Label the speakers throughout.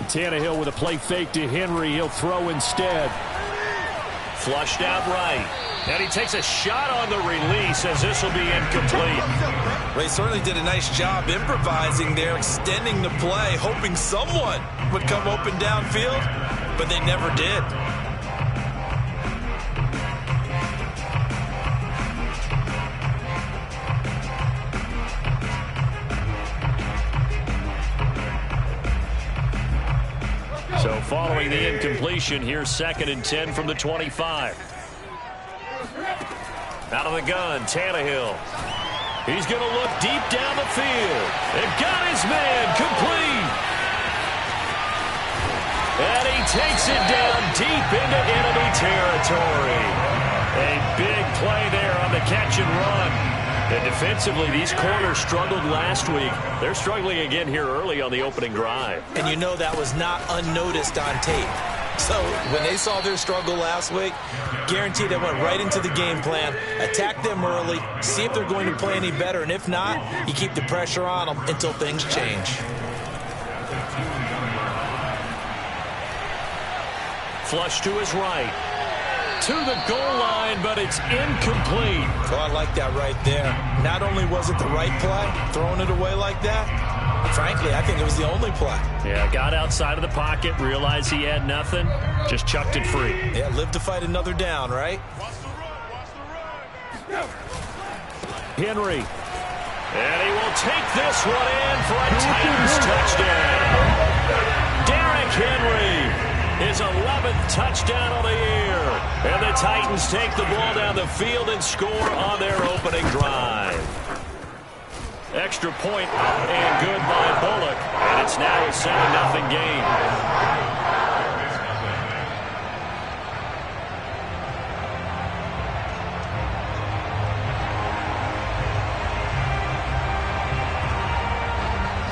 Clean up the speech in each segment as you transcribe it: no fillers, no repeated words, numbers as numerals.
Speaker 1: Tannehill with a play fake to Henry. He'll throw instead. Flushed out right. And he takes a shot on the release as this will be incomplete.
Speaker 2: Ray certainly did a nice job improvising there, extending the play, hoping someone would come open downfield, but they never did.
Speaker 1: So following the incompletion, here's 2nd and 10 from the 25. Out of the gun, Tannehill. He's going to look deep down the field. And got his man complete. And he takes it down deep into enemy territory. A big play there on the catch and run. And defensively, these corners struggled last week. They're struggling again here early on the opening drive.
Speaker 2: And you know that was not unnoticed on tape. So when they saw their struggle last week, guaranteed they went right into the game plan, attack them early, see if they're going to play any better, and if not, you keep the pressure on them until things change.
Speaker 1: Flush to his right. To the goal line, but it's incomplete.
Speaker 2: Oh, I like that right there. Not only was it the right play, throwing it away like that, frankly, I think it was the only play.
Speaker 1: Yeah, got outside of the pocket, realized he had nothing, just chucked it free.
Speaker 2: Yeah, live to fight another down, right?
Speaker 1: Henry. And he will take this one in for a Titans touchdown. Derrick Henry. His 11th touchdown of the year. And the Titans take the ball down the field and score on their opening drive. Extra point up and good by Bullock. And it's now a 7-0 game.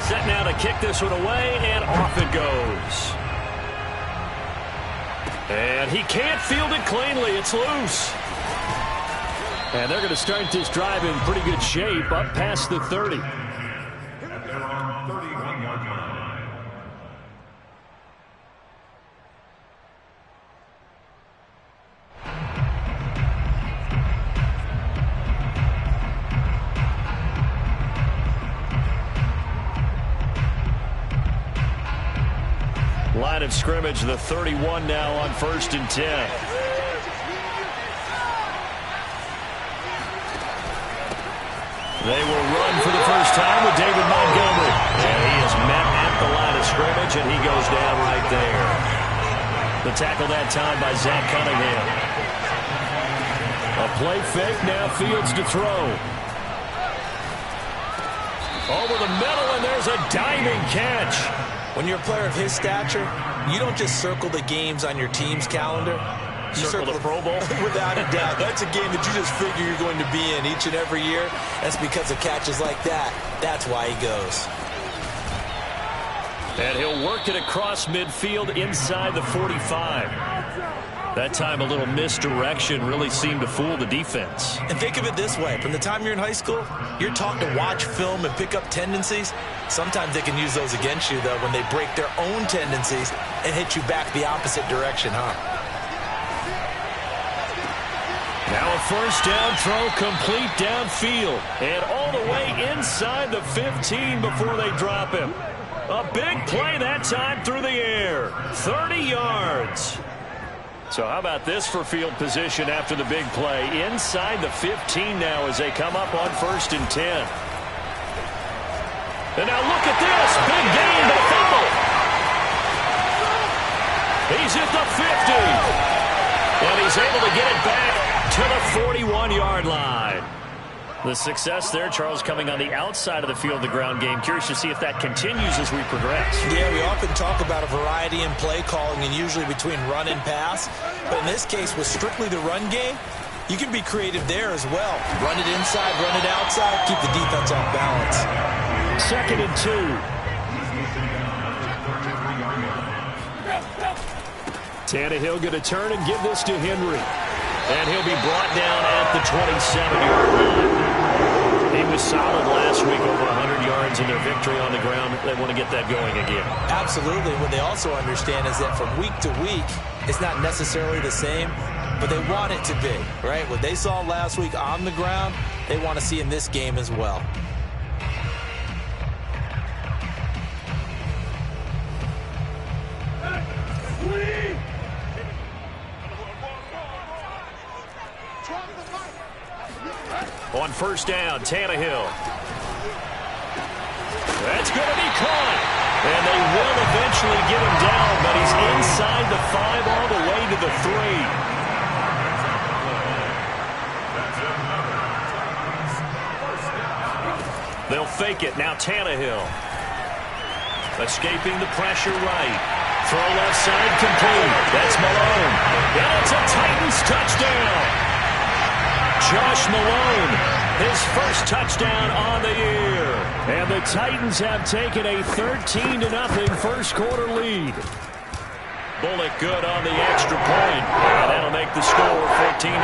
Speaker 1: Set now to kick this one away, and off it goes. And he can't field it cleanly. It's loose. And they're going to start this drive in pretty good shape, up past the 30. Line of scrimmage, the 31 now on 1st and 10. They will run for the first time with David Montgomery. And he is met at the line of scrimmage, and he goes down right there. The tackle that time by Zach Cunningham. A play fake, now Fields to throw. Over the middle, and there's a diving catch.
Speaker 2: When you're a player of his stature, you don't just circle the games on your team's calendar. You
Speaker 1: circle the Pro Bowl?
Speaker 2: Without a doubt. That's a game that you just figure you're going to be in each and every year. That's because of catches like that. That's why he goes.
Speaker 1: And he'll work it across midfield inside the 45. That time a little misdirection really seemed to fool the defense.
Speaker 2: And think of it this way. From the time you're in high school, you're taught to watch film and pick up tendencies. Sometimes they can use those against you, though, when they break their own tendencies and hit you back the opposite direction, huh?
Speaker 1: Now a first down throw complete downfield. And all the way inside the 15 before they drop him. A big play that time through the air. 30 yards. So how about this for field position after the big play? Inside the 15 now as they come up on 1st and 10. And now look at this. Big gain, but a fumble. He's at the 50. And he's able to get it back to the 41-yard line. The success there, Charles, coming on the outside of the field, the ground game. Curious to see if that continues as we progress.
Speaker 2: Yeah, we often talk about a variety in play calling and usually between run and pass. But in this case, with strictly the run game, you can be creative there as well. Run it inside, run it outside, keep the defense off balance.
Speaker 1: 2nd and 2. Tannehill going to turn and give this to Henry. And he'll be brought down at the 27-yard line. He team was solid last week, over 100 yards in their victory on the ground. They want to get that going again.
Speaker 2: Absolutely. What they also understand is that from week to week, it's not necessarily the same, but they want it to be, right? What they saw last week on the ground, they want to see in this game as well.
Speaker 1: On first down, Tannehill. That's going to be caught. And they will eventually get him down, but he's inside the 5 all the way to the 3. They'll fake it. Now Tannehill. Escaping the pressure right. Throw left side complete. That's Malone. And it's a Titans touchdown. Josh Malone, his first touchdown on the year. And the Titans have taken a 13-0 first quarter lead. Bullock good on the extra point. And that'll make the score 14-0.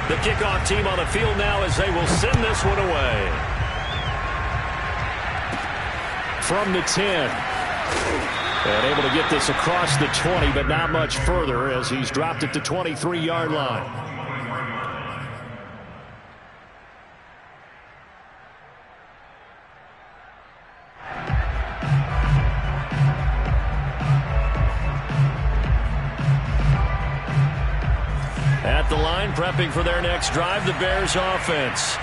Speaker 1: The kickoff team on the field now as they will send this one away. From the 10. And able to get this across the 20, but not much further as he's dropped it to 23-yard line. At the line, prepping for their next drive, the Bears offense.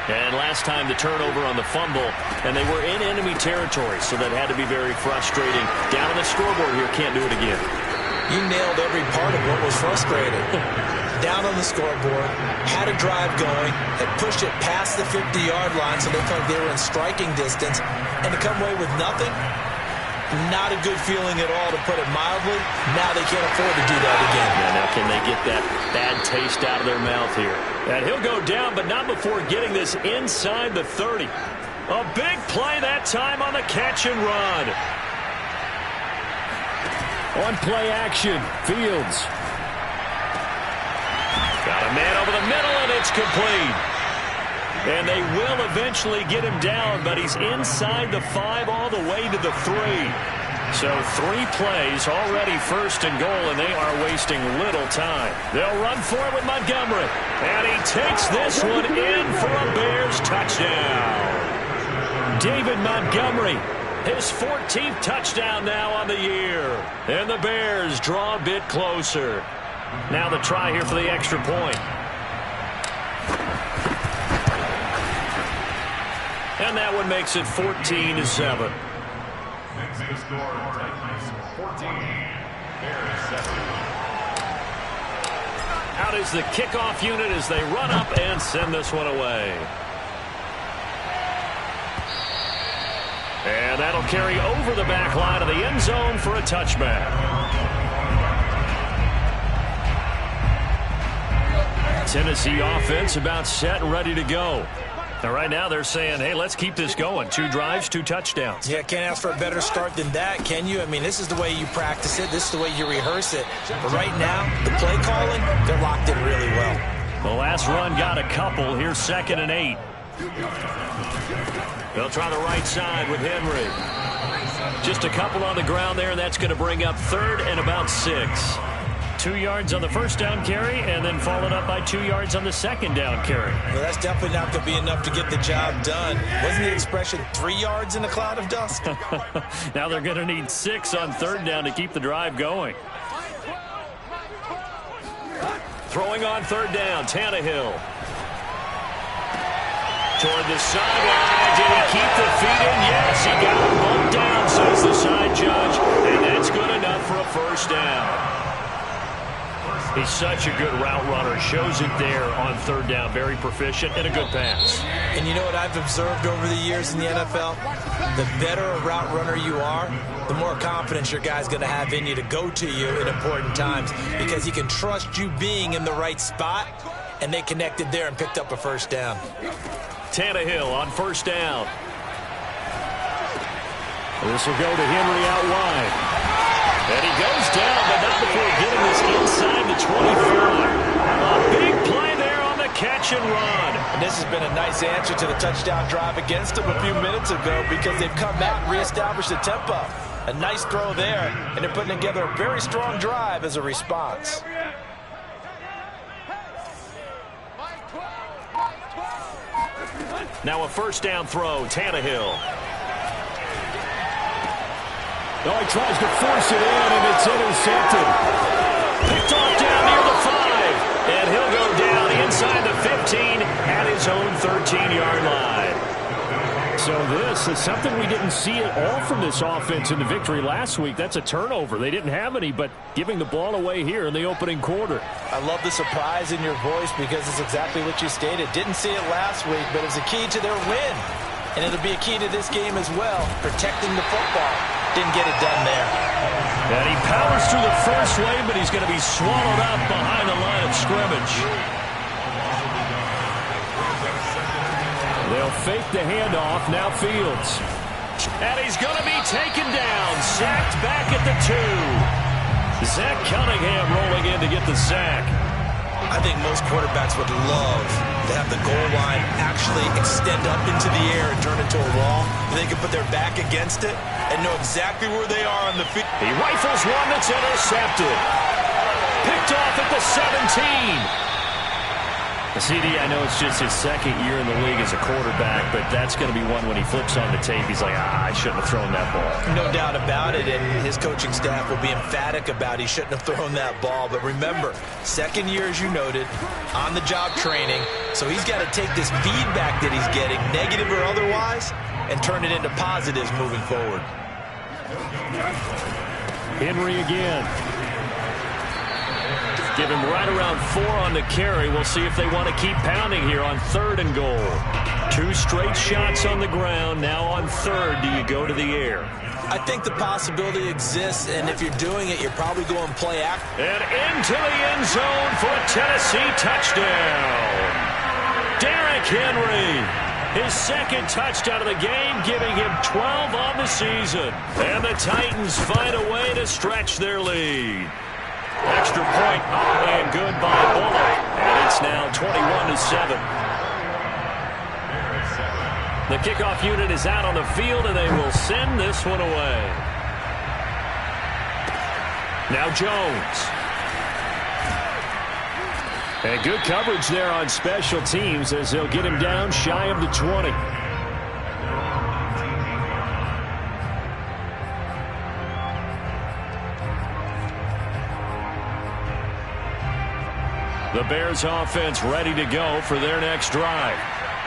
Speaker 1: And last time the turnover on the fumble, and they were in enemy territory, so that had to be very frustrating. Down on the scoreboard here, can't do it again.
Speaker 2: You nailed every part of what was frustrating. Down on the scoreboard, had a drive going, had pushed it past the 50-yard line, so they felt like they were in striking distance, and to come away with nothing, not a good feeling at all, to put it mildly. Now they can't afford to do that again.
Speaker 1: Yeah, now can they get that bad taste out of their mouth here? And he'll go down, but not before getting this inside the 30. A big play that time on the catch and run. On play action, Fields. Got a man over the middle, and it's complete. And they will eventually get him down, but he's inside the 5 all the way to the 3. So 3 plays, already first and goal, and they are wasting little time. They'll run for it with Montgomery. And he takes this one in for a Bears touchdown. David Montgomery, his 14th touchdown now on the year. And the Bears draw a bit closer. Now the try here for the extra point. And that one makes it 14-7. Out is the kickoff unit as they run up and send this one away. And that'll carry over the back line of the end zone for a touchback. Tennessee offense about set and ready to go. Now, right now they're saying, hey, let's keep this going. 2 drives, 2 touchdowns.
Speaker 2: Yeah, can't ask for a better start than that, can you? I mean, this is the way you practice it. This is the way you rehearse it. But right now, the play calling, they're locked in really well.
Speaker 1: The last run got a couple. Here's 2nd and 8. They'll try the right side with Henry. Just a couple on the ground there, and that's going to bring up 3rd and about 6. 2 yards on the first down carry, and then followed up by 2 yards on the second down carry.
Speaker 2: Well, that's definitely not going to be enough to get the job done. Wasn't the expression 3 yards in a cloud of dust?
Speaker 1: Now they're going to need 6 on 3rd down to keep the drive going. Throwing on 3rd down, Tannehill. Toward the sideline. Did he keep the feet in? Yes, he got him bumped down, says the side judge. And that's good enough for a first down. He's such a good route runner. Shows it there on 3rd down. Very proficient and a good pass.
Speaker 2: And you know what I've observed over the years in the NFL? The better a route runner you are, the more confidence your guy's going to have in you to go to you in important times, because he can trust you being in the right spot, and they connected there and picked up a first down.
Speaker 1: Tannehill on 1st down. This will go to Henry out wide. And he goes down, but not before getting this inside the 25. A big play there on the catch and run.
Speaker 2: And this has been a nice answer to the touchdown drive against them a few minutes ago because they've come back and reestablished the tempo. A nice throw there, and they're putting together a very strong drive as a response.
Speaker 1: Now a first down throw, Tannehill.
Speaker 3: Oh, he tries to force it in, and it's intercepted.
Speaker 1: Picked off down near the 5, and he'll go down inside the 15 at his own 13-yard line.
Speaker 3: So this is something we didn't see at all from this offense in the victory last week. That's a turnover. They didn't have any, but giving the ball away here in the opening quarter.
Speaker 2: I love the surprise in your voice because it's exactly what you stated. Didn't see it last week, but it's a key to their win. And it'll be a key to this game as well, protecting the football. Didn't get it done there.
Speaker 1: And he powers through the first wave, but he's going to be swallowed up behind the line of scrimmage.
Speaker 3: They'll fake the handoff. Now Fields.
Speaker 1: And he's going to be taken down. Sacked back at the 2. Zach Cunningham rolling in to get the sack.
Speaker 2: I think most quarterbacks would love to have the goal line actually extend up into the air and turn into a wall. They can put their back against it and know exactly where they are on the field.
Speaker 1: He rifles one that's intercepted. Picked off at the 17.
Speaker 3: CD, I know it's just his second year in the league as a quarterback, but that's going to be one when he flips on the tape. He's like, I shouldn't have thrown that ball.
Speaker 2: No doubt about it, and his coaching staff will be emphatic about he shouldn't have thrown that ball. But remember, second year, as you noted, on-the-job training, so he's got to take this feedback that he's getting, negative or otherwise, and turn it into positives moving forward.
Speaker 3: Henry again.
Speaker 1: Give him right around 4 on the carry. We'll see if they want to keep pounding here on 3rd and goal. 2 straight shots on the ground. Now on 3rd, do you go to the air?
Speaker 2: I think the possibility exists, and if you're doing it, you're probably going play action.
Speaker 1: And into the end zone for a Tennessee touchdown. Derrick Henry, his second touchdown of the game, giving him 12 on the season. And the Titans find a way to stretch their lead. Extra point, and good by Bullock. And it's now 21-7. The kickoff unit is out on the field, and they will send this one away. Now Jones. And good coverage there on special teams as they'll get him down shy of the 20. The Bears offense ready to go for their next drive.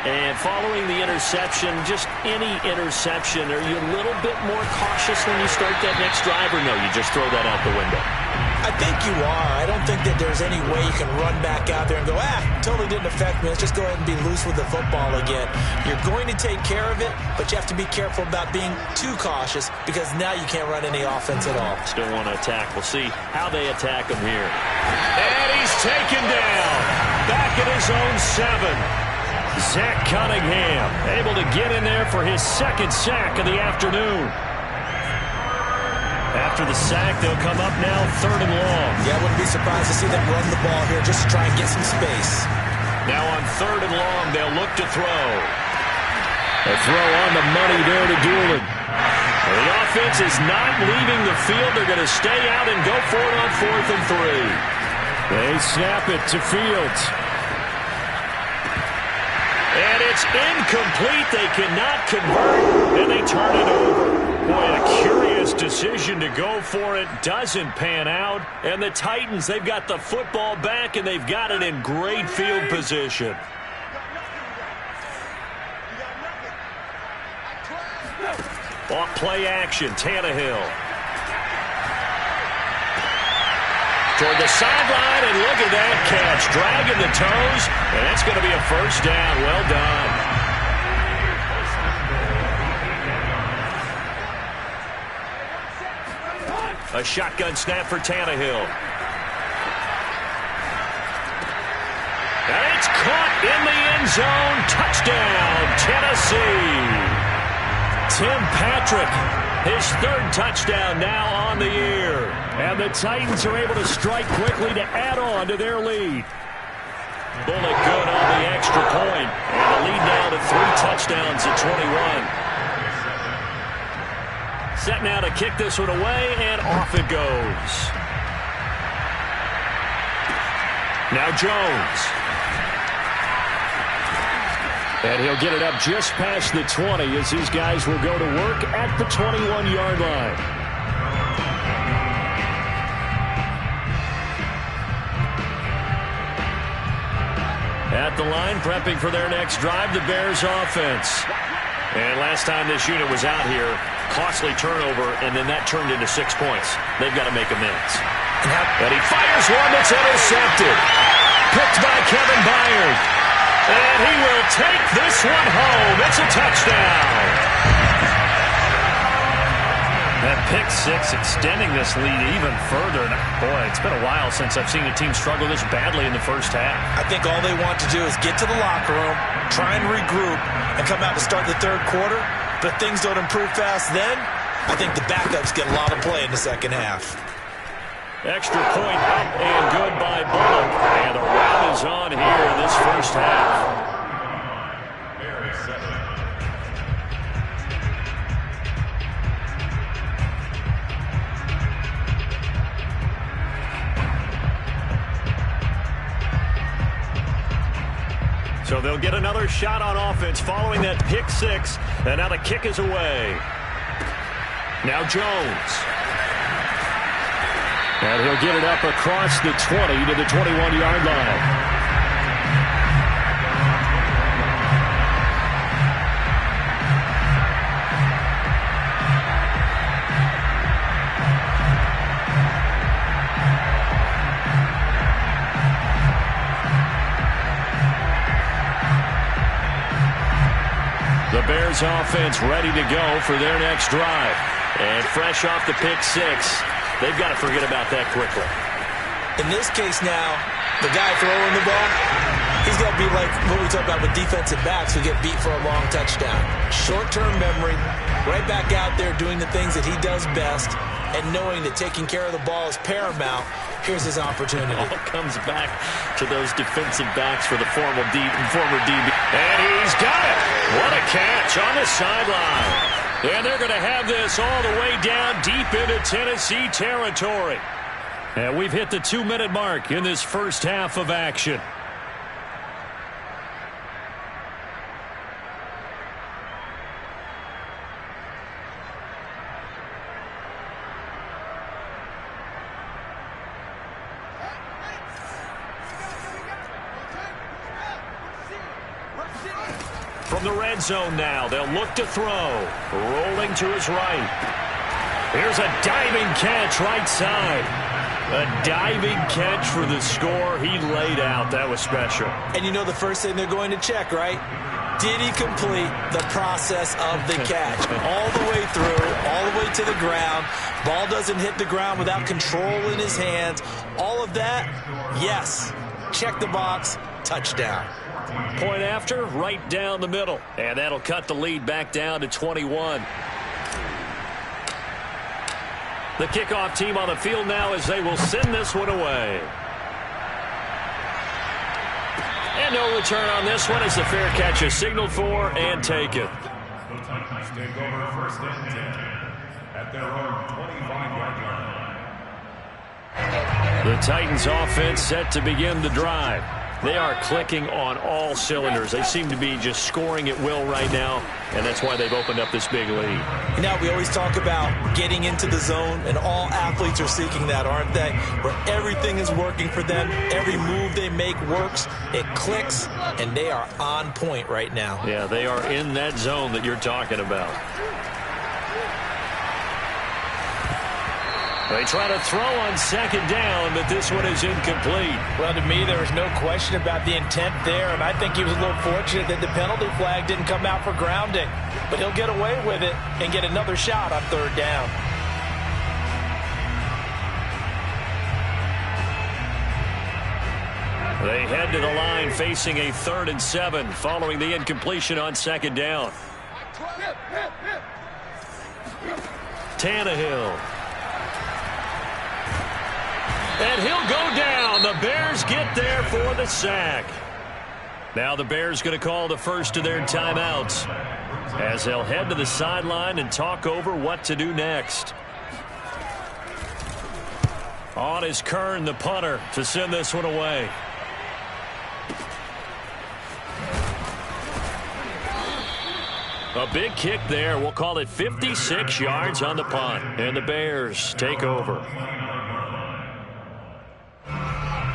Speaker 1: And following the interception, just any interception, are you a little bit more cautious when you start that next drive, or no, you just throw that out the window?
Speaker 2: I think you are. I don't think that there's any way you can run back out there and go, totally didn't affect me. Let's just go ahead and be loose with the football again. You're going to take care of it, but you have to be careful about being too cautious because now you can't run any offense at all.
Speaker 1: Still want to attack. We'll see how they attack him here. And he's taken down. Back at his own 7. Zach Cunningham able to get in there for his second sack of the afternoon. After the sack, they'll come up now 3rd and long.
Speaker 2: Yeah, I wouldn't be surprised to see them run the ball here just to try and get some space.
Speaker 1: Now on 3rd and long, they'll look to throw.
Speaker 3: A throw on the money there to Doolan.
Speaker 1: Well, the offense is not leaving the field. They're going to stay out and go for it on 4th and 3.
Speaker 3: They snap it to Fields.
Speaker 1: And it's incomplete. They cannot convert, and they turn it over. Boy, a curious decision to go for it. Doesn't pan out. And the Titans, they've got the football back, and they've got it in great field position. Off play action, Tannehill. Toward the sideline, and look at that catch. Dragging the toes, and that's going to be a first down. Well done. A shotgun snap for Tannehill. And it's caught in the end zone. Touchdown, Tennessee. Tim Patrick, his 3rd touchdown now on the year.
Speaker 3: And the Titans are able to strike quickly to add on to their lead.
Speaker 1: Bullock good on the extra point. And the lead now to 3 touchdowns at 21. Set now to kick this one away, and off it goes. Now Jones. And he'll get it up just past the 20 as these guys will go to work at the 21-yard line. At the line, prepping for their next drive, the Bears offense. And last time this unit was out here, costly turnover, and then that turned into 6 points. They've got to make amends. And he fires one that's intercepted. Picked by Kevin Byard. And he will take this one home. It's a touchdown. That pick six extending this lead even further. And boy, it's been a while since I've seen a team struggle this badly in the first half.
Speaker 2: I think all they want to do is get to the locker room, try and regroup, and come out to start the third quarter. But if things don't improve fast then, I think the backups get a lot of play in the second half.
Speaker 1: Extra point up and good by Bullock. And the rout is on here in this first half. So they'll get another shot on offense following that pick six. And now the kick is away. Now Jones. And he'll get it up across the 20 to the 21-yard line. The Bears offense ready to go for their next drive. And fresh off the pick six, they've got to forget about that quickly.
Speaker 2: In this case now, the guy throwing the ball, he's got to be like what we talk about with defensive backs who get beat for a long touchdown. Short-term memory, right back out there doing the things that he does best, and knowing that taking care of the ball is paramount. Here's his opportunity.
Speaker 1: All comes back to those defensive backs for the former DB. And he's got it. What a catch on the sideline. And they're going to have this all the way down deep into Tennessee territory. And we've hit the 2-minute mark in this first half of action. From the red zone now, they'll look to throw. Rolling to his right. Here's a diving catch right side. A diving catch for the score. He laid out. That was special.
Speaker 2: And you know the first thing they're going to check, right? Did he complete the process of the catch? All the way through, all the way to the ground. Ball doesn't hit the ground without control in his hands. All of that, yes. Check the box. Touchdown.
Speaker 1: Point after, right down the middle. And that'll cut the lead back down to 21. The kickoff team on the field now as they will send this one away. And no return on this one as the fair catch is signaled for and taken.
Speaker 4: Titans take over first and 10 at their own 25-yard line.
Speaker 1: The Titans offense set to begin the drive. They are clicking on all cylinders. They seem to be just scoring at will right now, and that's why they've opened up this big lead.
Speaker 2: You know, we always talk about getting into the zone, and all athletes are seeking that, aren't they? Where everything is working for them. Every move they make works. It clicks, and they are on point right now.
Speaker 1: Yeah, they are in that zone that you're talking about. They try to throw on second down, but this one is incomplete.
Speaker 2: Well, to me, there was no question about the intent there, and I think he was a little fortunate that the penalty flag didn't come out for grounding. But he'll get away with it and get another shot on third down.
Speaker 1: They head to the line facing a 3rd and 7 following the incompletion on second down. Tannehill. And he'll go down. The Bears get there for the sack.
Speaker 3: Now the Bears going to call the first of their timeouts as they'll head to the sideline and talk over what to do next. On is Kern, the punter, to send this one away. A big kick there. We'll call it 56 yards on the punt. And the Bears take over.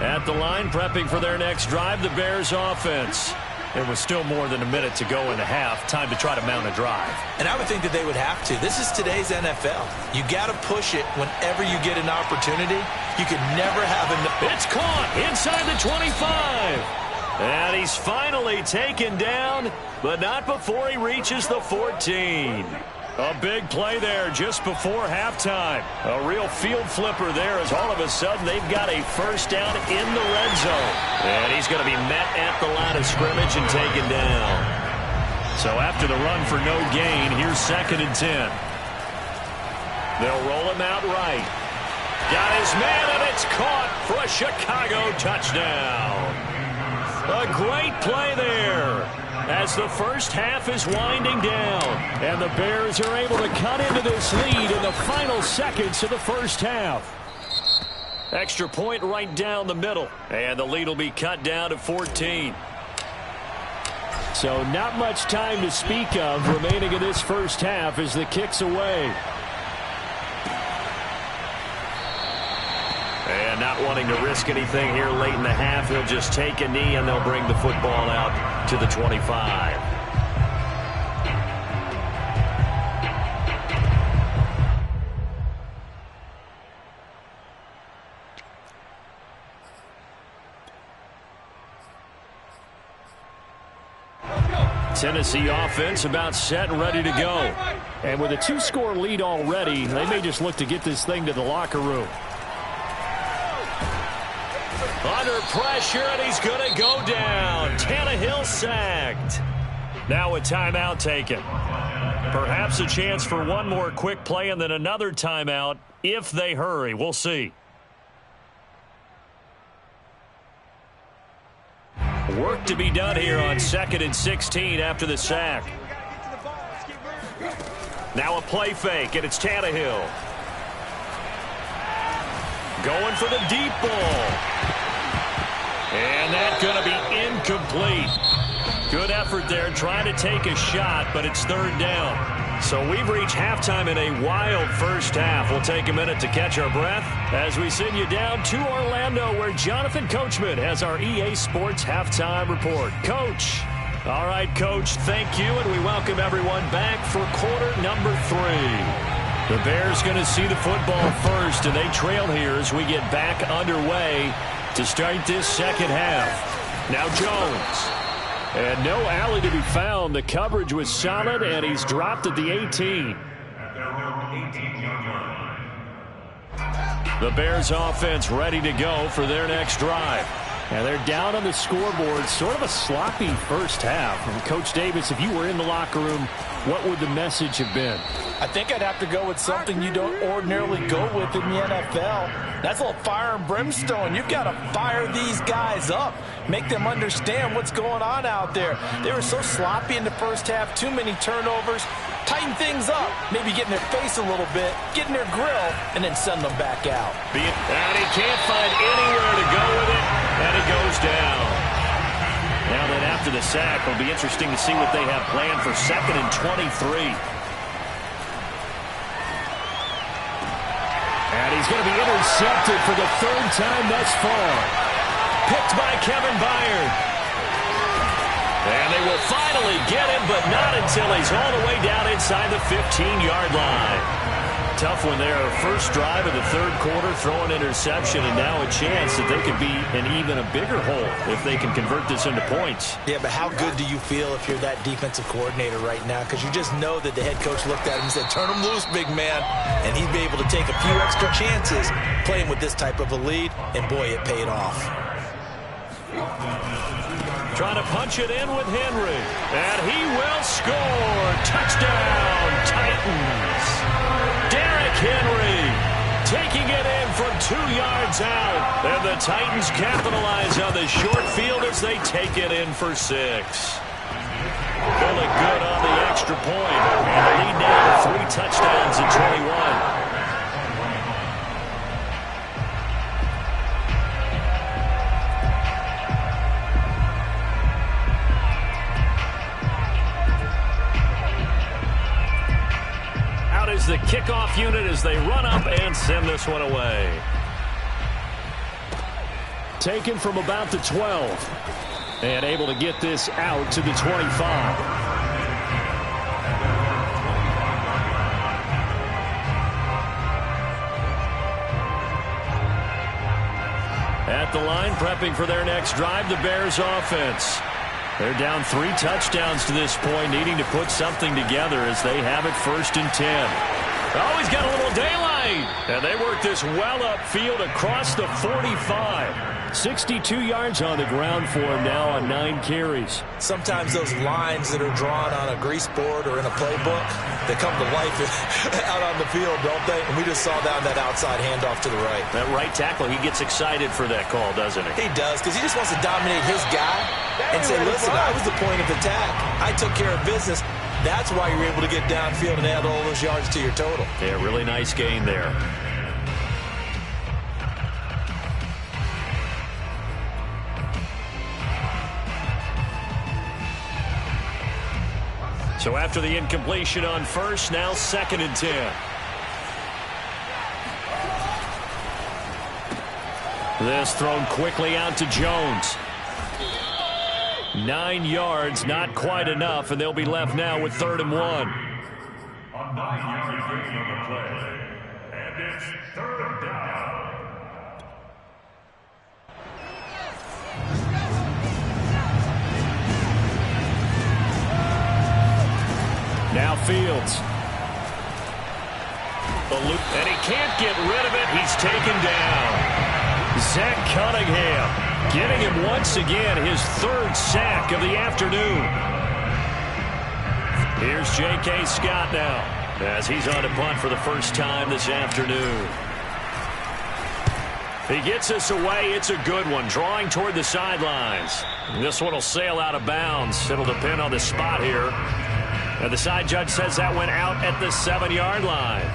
Speaker 3: At the line, prepping for their next drive, the Bears offense. There was still more than a minute to go in the half. Time to try to mount a drive.
Speaker 2: And I would think that they would have to. This is today's NFL. You got to push it whenever you get an opportunity. You can never have
Speaker 3: It's caught inside the 25. And he's finally taken down, but not before he reaches the 14. A big play there just before halftime. A real field flipper there as all of a sudden they've got a first down in the red zone. And he's going to be met at the line of scrimmage and taken down. So after the run for no gain, here's 2nd and 10. They'll roll him out right. Got his man, and it's caught for a Chicago touchdown. A great play there as the first half is winding down. And the Bears are able to cut into this lead in the final seconds of the first half. Extra point right down the middle. And the lead will be cut down to 14. So not much time to speak of remaining in this first half as the kick's away. And not wanting to risk anything here late in the half, he'll just take a knee and they'll bring the football out to the 25. Tennessee offense about set and ready to go. And with a 2-score lead already, they may just look to get this thing to the locker room. Under pressure, and he's going to go down. Tannehill sacked. Now a timeout taken. Perhaps a chance for one more quick play and then another timeout if they hurry. We'll see. Work to be done here on 2nd and 16 after the sack. Now a play fake, and it's Tannehill. Going for the deep ball. And that's going to be incomplete. Good effort there trying to take a shot, but it's 3rd down. So we've reached halftime in a wild first half. We'll take a minute to catch our breath as we send you down to Orlando, where Jonathan Coachman has our EA Sports halftime report. Coach. All right, Coach, thank you, and we welcome everyone back for quarter number 3. The Bears going to see the football first, and they trail here as we get back underway to start this second half. Now Jones. And no alley to be found. The coverage was solid, and he's dropped at the 18. The Bears offense ready to go for their next drive. And they're down on the scoreboard. Sort of a sloppy first half. And Coach Davis, if you were in the locker room, what would the message have been?
Speaker 2: I think I'd have to go with something you don't ordinarily go with in the NFL. That's a little fire and brimstone. You've got to fire these guys up. Make them understand what's going on out there. They were so sloppy in the first half. Too many turnovers. Tighten things up. Maybe get in their face a little bit. Get in their grill. And then send them back out.
Speaker 3: And he can't find anywhere to go with it. And it goes down. Now then after the sack, it'll be interesting to see what they have planned for 2nd and 23. And he's going to be intercepted for the 3rd time thus far. Picked by Kevin Byard. And they will finally get him, but not until he's all the way down inside the 15-yard line. Tough one there. First drive of the 3rd quarter, throwing interception, and now a chance that they could be in even a bigger hole if they can convert this into points.
Speaker 2: Yeah, but how good do you feel if you're that defensive coordinator right now? Because you just know that the head coach looked at him and said, turn him loose, big man. And he'd be able to take a few extra chances playing with this type of a lead, and boy, it paid off.
Speaker 3: Trying to punch it in with Henry. And he will score. Touchdown, Titans. Derrick Henry taking it in from 2 yards out. And the Titans capitalize on the short field of as they take it in for 6. Feeling good on the extra point. And the lead now to 3 touchdowns at 21. Is the kickoff unit as they run up and send this one away. Taken from about the 12 and able to get this out to the 25. At the line, prepping for their next drive, the Bears offense. They're down 3 touchdowns to this point, needing to put something together as they have it 1st and 10. Oh, he's got a little daylight. And they work this well upfield across the 45. 62 yards on the ground for him now on 9 carries.
Speaker 2: Sometimes those lines that are drawn on a grease board or in a playbook, they come to life out on the field, don't they? And we just saw down that outside handoff to the right.
Speaker 3: That right tackle, he gets excited for that call, doesn't he?
Speaker 2: He does, because he just wants to dominate his guy and say, listen, I was the point of attack. I took care of business. That's why you're able to get downfield and add all those yards to your total.
Speaker 3: Yeah, really nice gain there. So after the incompletion on 1st, now 2nd and 10. This thrown quickly out to Jones. 9 yards, not quite enough, and they'll be left now with 3rd and 1.
Speaker 4: A 9-yard gain on the play, and it's 3rd down.
Speaker 3: Now Fields. And he can't get rid of it. He's taken down. Zach Cunningham getting him once again his 3rd sack of the afternoon. Here's J.K. Scott now as he's on to punt for the first time this afternoon. He gets us away. It's a good one. Drawing toward the sidelines. This one will sail out of bounds. It'll depend on the spot here. And the side judge says that went out at the 7-yard line.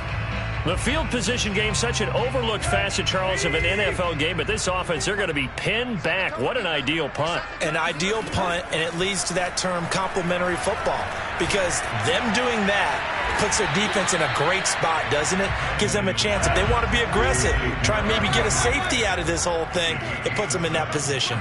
Speaker 3: The field position game, such an overlooked facet, Charles, of an NFL game, but this offense, they're going to be pinned back. What an ideal punt.
Speaker 2: An ideal punt, and it leads to that term complementary football, because them doing that puts their defense in a great spot, doesn't it? Gives them a chance. If they want to be aggressive, try and maybe get a safety out of this whole thing, it puts them in that position.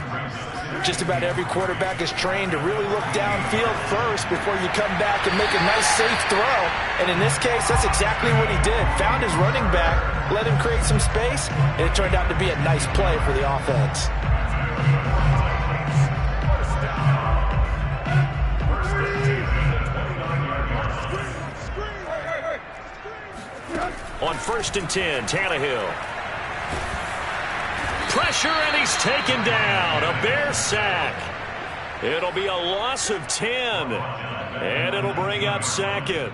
Speaker 2: Just about every quarterback is trained to really look downfield first before you come back and make a nice, safe throw. And in this case, that's exactly what he did. Found his running back, let him create some space, and it turned out to be a nice play for the offense.
Speaker 3: On 1st and 10, Tannehill. Pressure, and he's taken down. A Bear sack. It'll be a loss of 10, and it'll bring up 2nd.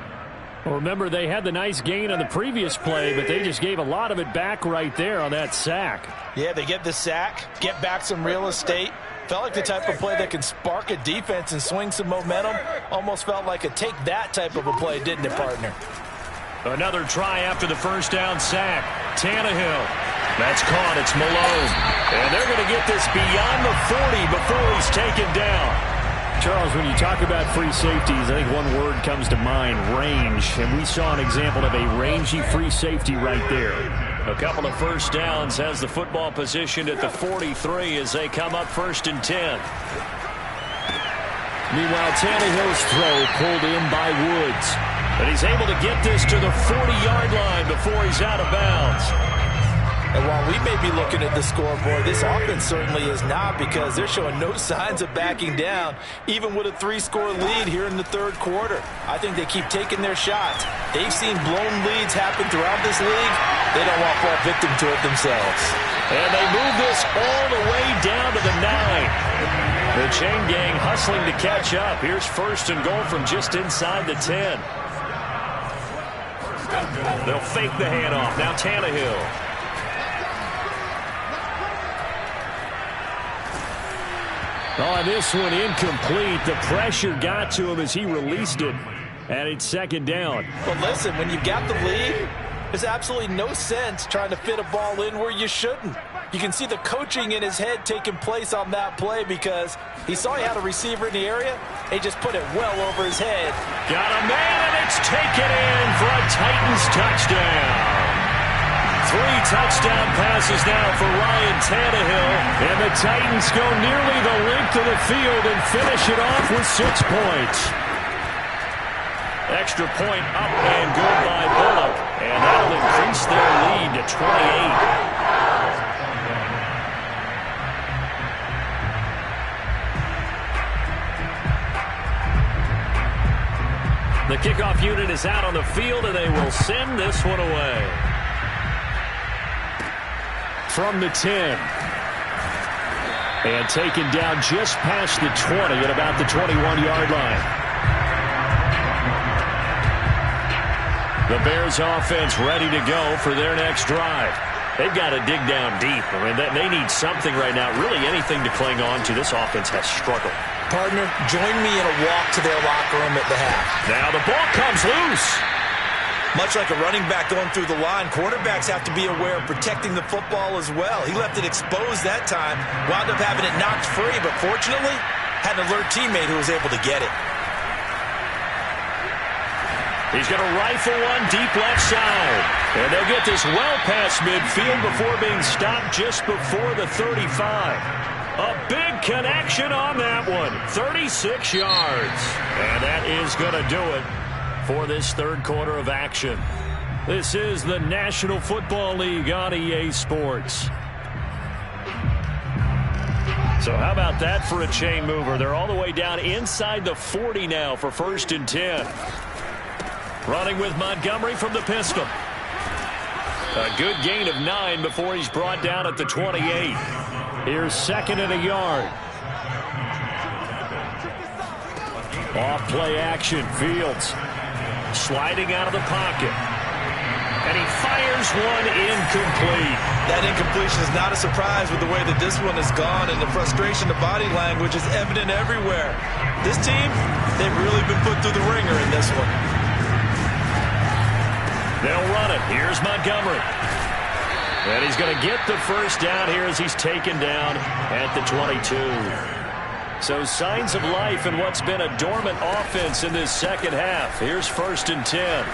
Speaker 1: Well, remember, they had the nice gain on the previous play, but they just gave a lot of it back right there on that sack.
Speaker 2: Yeah, they get the sack, get back some real estate. Felt like the type of play that can spark a defense and swing some momentum. Almost felt like a take that type of a play, didn't it, partner?
Speaker 3: Another try after the 1st down sack. Tannehill. That's caught. It's Malone. And they're going to get this beyond the 40 before he's taken down.
Speaker 1: Charles, when you talk about free safeties, I think one word comes to mind, range. And we saw an example of a rangy free safety right there.
Speaker 3: A couple of 1st downs has the football positioned at the 43 as they come up 1st and 10.
Speaker 1: Meanwhile, Tannehill's throw pulled in by Woods.
Speaker 3: But he's able to get this to the 40-yard line before he's out of bounds.
Speaker 2: And while we may be looking at the scoreboard, this offense certainly is not, because they're showing no signs of backing down, even with a 3-score lead here in the 3rd quarter. I think they keep taking their shots. They've seen blown leads happen throughout this league. They don't want to fall victim to it themselves.
Speaker 3: And they move this all the way down to the 9. The chain gang hustling to catch up. Here's 1st and goal from just inside the 10. They'll fake the handoff. Now Tannehill. Oh, this one incomplete. The pressure got to him as he released it, and it's second down.
Speaker 2: Well, listen, when you've got the lead, there's absolutely no sense trying to fit a ball in where you shouldn't. You can see the coaching in his head taking place on that play because he saw he had a receiver in the area. He just put it well over his head.
Speaker 3: Got a man, and it's taken in for a Titans touchdown. 3 touchdown passes now for Ryan Tannehill, and the Titans go nearly the length of the field and finish it off with 6 points. Extra point up and good by Bullock, and that'll increase their lead to 28. The kickoff unit is out on the field, and they will send this one away. From the 10. And taken down just past the 20 at about the 21-yard line. The Bears offense ready to go for their next drive. They've got to dig down deep. I mean, they need something right now, really anything to cling on to. This offense has struggled.
Speaker 2: Partner, join me in a walk to their locker room at the half.
Speaker 3: Now the ball comes loose.
Speaker 2: Much like a running back going through the line, quarterbacks have to be aware of protecting the football as well. He left it exposed that time, wound up having it knocked free, but fortunately, had an alert teammate who was able to get it.
Speaker 3: He's going to rifle one deep left side. And they'll get this well past midfield before being stopped just before the 35. A big connection on that one. 36 yards. And that is going to do it for this third quarter of action. This is the National Football League on EA Sports. So how about that for a chain mover? They're all the way down inside the 40 now for 1st and 10. Running with Montgomery from the pistol. A good gain of 9 before he's brought down at the 28. Here's 2nd and a yard. Off play action. Fields sliding out of the pocket. And he fires one incomplete.
Speaker 2: That incompletion is not a surprise with the way that this one has gone, and the frustration, the body language is evident everywhere. This team, they've really been put through the ringer in this one.
Speaker 3: They'll run it. Here's Montgomery. And he's going to get the first down here as he's taken down at the 22. So signs of life in what's been a dormant offense in this second half. Here's 1st and 10.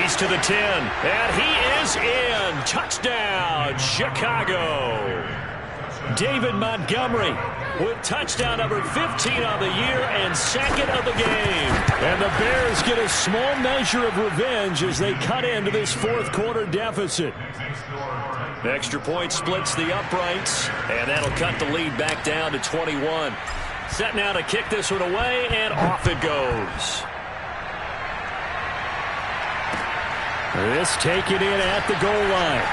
Speaker 3: He's to the 10. And he is in. Touchdown, Chicago. David Montgomery with touchdown number 15 on the year and 2nd of the game. And the Bears get a small measure of revenge as they cut into this 4th quarter deficit. Extra point splits the uprights, and that'll cut the lead back down to 21. Set now to kick this one away, and off it goes. This taken in at the goal line.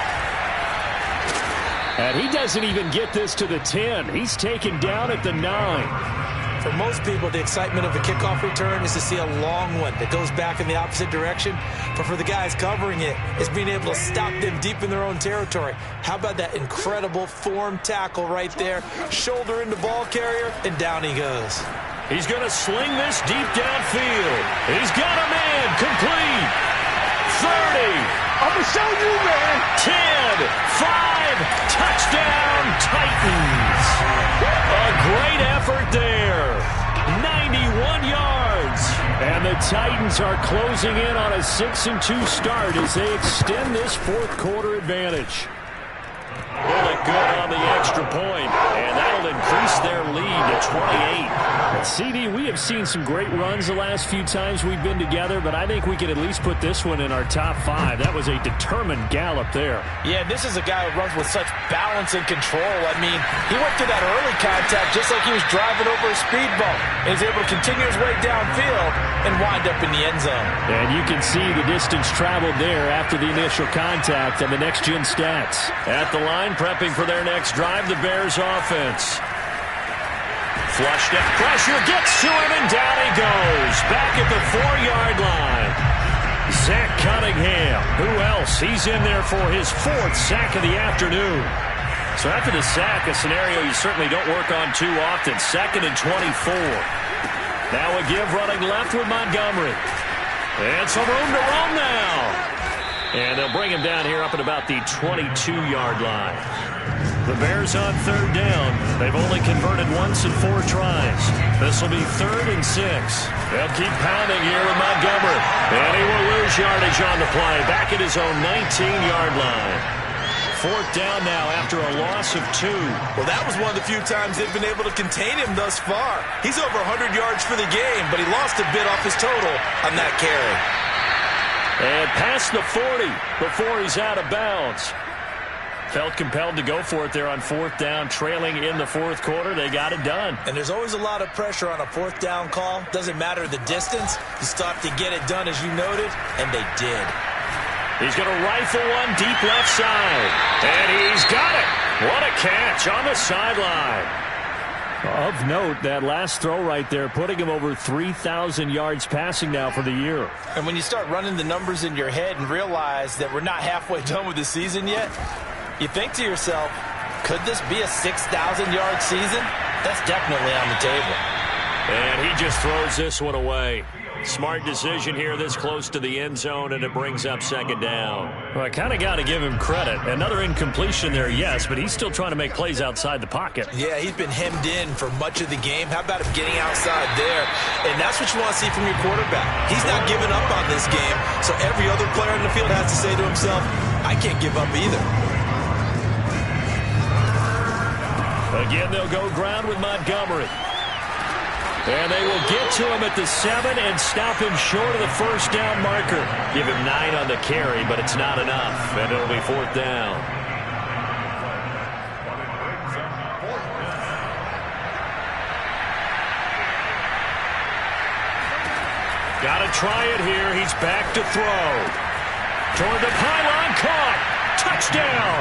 Speaker 3: And he doesn't even get this to the 10. He's taken down at the 9.
Speaker 2: For most people, the excitement of a kickoff return is to see a long one that goes back in the opposite direction. But for the guys covering it, it's being able to stop them deep in their own territory. How about that incredible form tackle right there? Shoulder in the ball carrier, and down he goes.
Speaker 3: He's going to sling this deep downfield. He's got a man complete. 30.
Speaker 5: I'm going to show you, man.
Speaker 3: 10, 5, touchdown, Titans. A great effort there. 91 yards. And the Titans are closing in on a 6-2 start as they extend this 4th quarter advantage. Bullock good on the extra point, and that'll increase their lead to 28. CD, we have seen some great runs the last few times we've been together, but I think we can at least put this one in our top 5. That was a determined gallop there.
Speaker 2: Yeah, this is a guy who runs with such balance and control. I mean, he went through that early contact just like he was driving over a speed bump. And he's able to continue his way downfield and wind up in the end zone.
Speaker 3: And you can see the distance traveled there after the initial contact and the next-gen stats. At the line, prepping for their next drive, the Bears offense. Flush step pressure, gets to him, and down he goes. Back at the 4-yard line. Zach Cunningham. Who else? He's in there for his 4th sack of the afternoon. So after the sack, a scenario you certainly don't work on too often. 2nd and 24. Now a give running left with Montgomery. And some room to roam now. And they'll bring him down here up at about the 22-yard line. The Bears on 3rd down. They've only converted once in 4 tries. This will be 3rd and 6. They'll keep pounding here with Montgomery. And he will lose yardage on the play. Back at his own 19-yard line. 4th down now after a loss of 2.
Speaker 2: Well, that was one of the few times they've been able to contain him thus far. He's over 100 yards for the game, but he lost a bit off his total on that carry.
Speaker 3: And past the 40 before he's out of bounds. Felt compelled to go for it there on 4th down, trailing in the 4th quarter. They got it done.
Speaker 2: And there's always a lot of pressure on a 4th down call. Doesn't matter the distance. You still have to get it done, as you noted, and they did.
Speaker 3: He's going to rifle one deep left side. And he's got it. What a catch on the sideline. Of note, that last throw right there, putting him over 3,000 yards passing now for the year.
Speaker 2: And when you start running the numbers in your head and realize that we're not halfway done with the season yet, you think to yourself, could this be a 6,000-yard season? That's definitely on the table.
Speaker 3: And he just throws this one away. Smart decision here this close to the end zone, and it brings up 2nd down. Well, I kind of got to give him credit. Another incompletion there, yes, but he's still trying to make plays outside the pocket.
Speaker 2: Yeah, he's been hemmed in for much of the game. How about him getting outside there? And that's what you want to see from your quarterback. He's not giving up on this game, so every other player in the field has to say to himself, I can't give up either.
Speaker 3: Again, they'll go ground with Montgomery. And they will get to him at the 7 and stop him short of the 1st down marker. Give him 9 on the carry, but it's not enough. And it'll be 4th down. Got to try it here. He's back to throw. Toward the pylon, caught. Touchdown.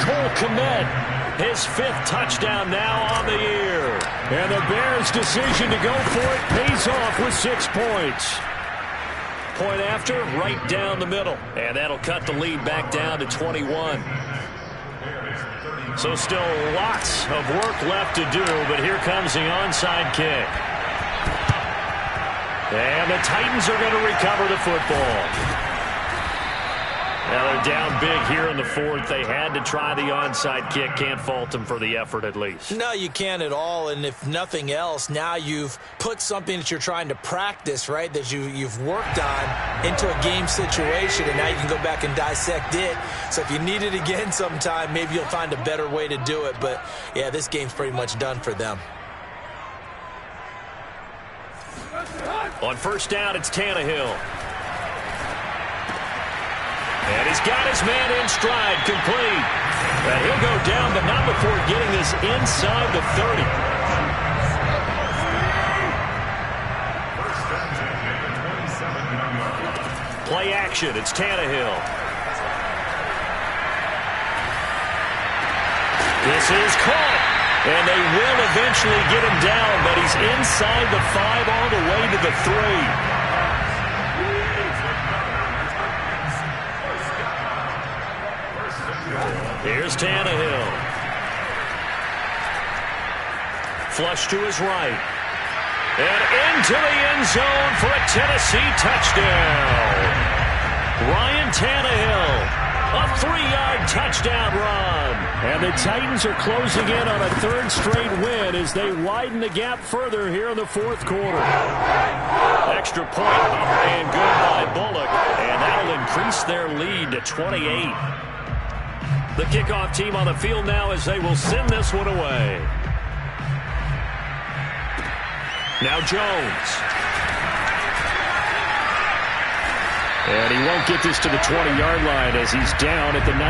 Speaker 3: Cole Kmet. His 5th touchdown now on the year. And the Bears' decision to go for it pays off with 6 points. Point after, right down the middle. And that'll cut the lead back down to 21. So still lots of work left to do, but here comes the onside kick. And the Titans are going to recover the football. Now they're down big here in the 4th. They had to try the onside kick. Can't fault them for the effort at least.
Speaker 2: No, you can't at all. And if nothing else, now you've put something that you're trying to practice, right, that you've worked on into a game situation, and now you can go back and dissect it. So if you need it again sometime, maybe you'll find a better way to do it. But, yeah, this game's pretty much done for them.
Speaker 3: On 1st down, it's Tannehill. And he's got his man in stride, complete. And he'll go down, but not before getting this inside the 30. Play action, it's Tannehill. This is caught. And they will eventually get him down, but he's inside the 5 all the way to the 3. Here's Tannehill. Flush to his right. And into the end zone for a Tennessee touchdown. Ryan Tannehill. A 3-yard touchdown run. And the Titans are closing in on a 3rd straight win as they widen the gap further here in the 4th quarter. Extra point and good by Bullock. And that'll increase their lead to 28. The kickoff team on the field now as they will send this one away. Now Jones. And he won't get this to the 20-yard line as he's down at the 19.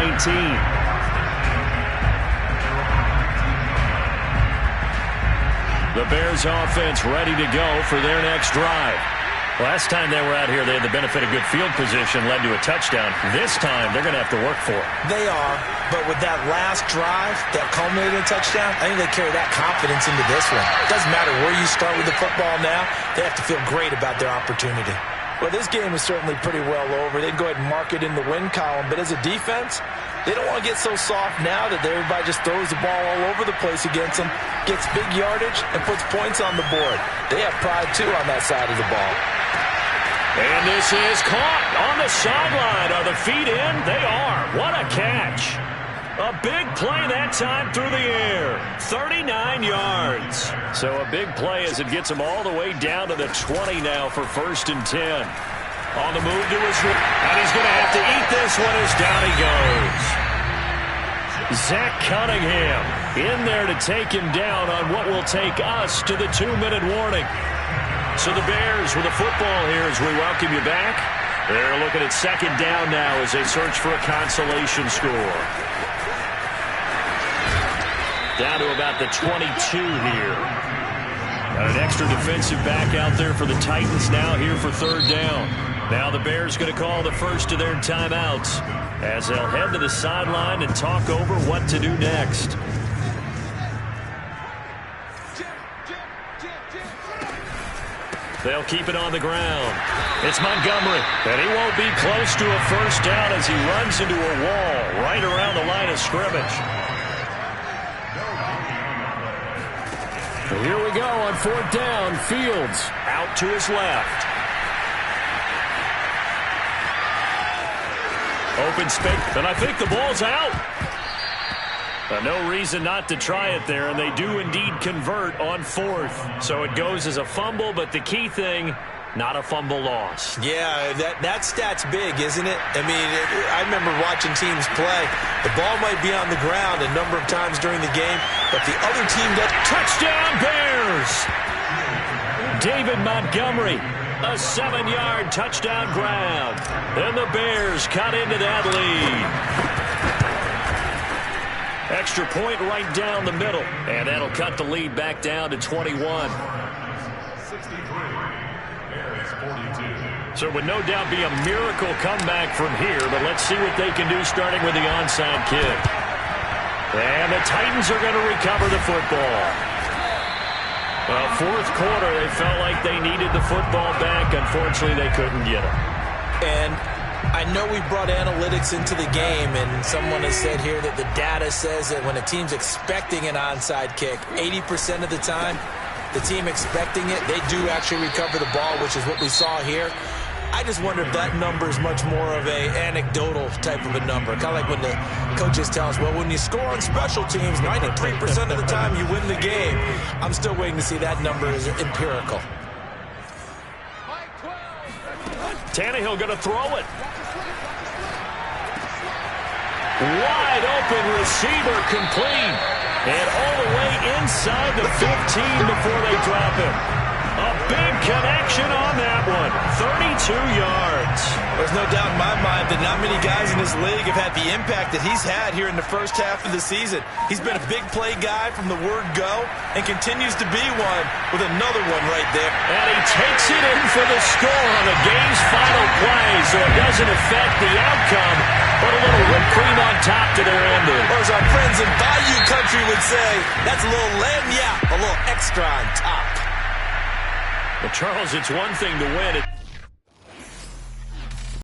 Speaker 3: The Bears offense ready to go for their next drive. Last time they were out here, they had the benefit of good field position, led to a touchdown. This time, they're going to have to work for it.
Speaker 2: They are, but with that last drive, that culminating touchdown, I think they carry that confidence into this one. It doesn't matter where you start with the football now. They have to feel great about their opportunity. Well, this game is certainly pretty well over. They can go ahead and mark it in the win column, but as a defense, They don't want to get so soft now that everybody just throws the ball all over the place against them, gets big yardage, and puts points on the board. They have pride, too, on that side of the ball.
Speaker 3: And this is caught on the sideline. Are the feet in? They are. What a catch. A big play that time through the air. 39 yards. So a big play as it gets him all the way down to the 20 now for 1st and 10. On the move to his right. And he's going to have to eat this one as down he goes. Zach Cunningham in there to take him down on what will take us to the 2-minute warning. So the Bears with the football here as we welcome you back. They're looking at 2nd down now as they search for a consolation score. Down to about the 22 here. Got an extra defensive back out there for the Titans now here for 3rd down. Now the Bears going to call the first of their timeouts as they'll head to the sideline and talk over what to do next. They'll keep it on the ground. It's Montgomery, and he won't be close to a 1st down as he runs into a wall right around the line of scrimmage. Here we go on 4th down. Fields out to his left. Open space, and I think the ball's out. No reason not to try it there, and they do indeed convert on 4th. So it goes as a fumble, but the key thing, not a fumble loss.
Speaker 2: Yeah, that stat's big, isn't it? I mean, I remember watching teams play. The ball might be on the ground a number of times during the game, but the other team does.
Speaker 3: Touchdown, Bears! David Montgomery, a 7-yard touchdown grab. And the Bears cut into that lead. Extra point right down the middle, and that'll cut the lead back down to 21.
Speaker 4: 63, Bears 42.
Speaker 3: So it would no doubt be a miracle comeback from here, but let's see what they can do starting with the onside kick. And the Titans are going to recover the football. Well, 4th quarter, they felt like they needed the football back. Unfortunately, they couldn't get it.
Speaker 2: And I know we brought analytics into the game, and someone has said here that the data says that when a team's expecting an onside kick, 80% of the time, the team expecting it, they do actually recover the ball, which is what we saw here. I just wonder if that number is much more of a anecdotal type of a number. Kind of like when the coaches tell us, well, when you score on special teams, 93% of the time you win the game. I'm still waiting to see that number is empirical.
Speaker 3: Tannehill going to throw it. Wide open receiver complete. And all the way inside the 15 before they drop him. A big connection on that one. 32 yards.
Speaker 2: There's no doubt in my mind that not many guys in this league have had the impact that he's had here in the first half of the season. He's been a big play guy from the word go and continues to be one with another one right there.
Speaker 3: And he takes it in for the score on the game's final play, so it doesn't affect the outcome, but a little whipped cream on top to their ending.
Speaker 2: Or as our friends in Bayou Country would say, that's a little lagniappe, a little extra on top.
Speaker 3: But Charles, it's one thing to win it.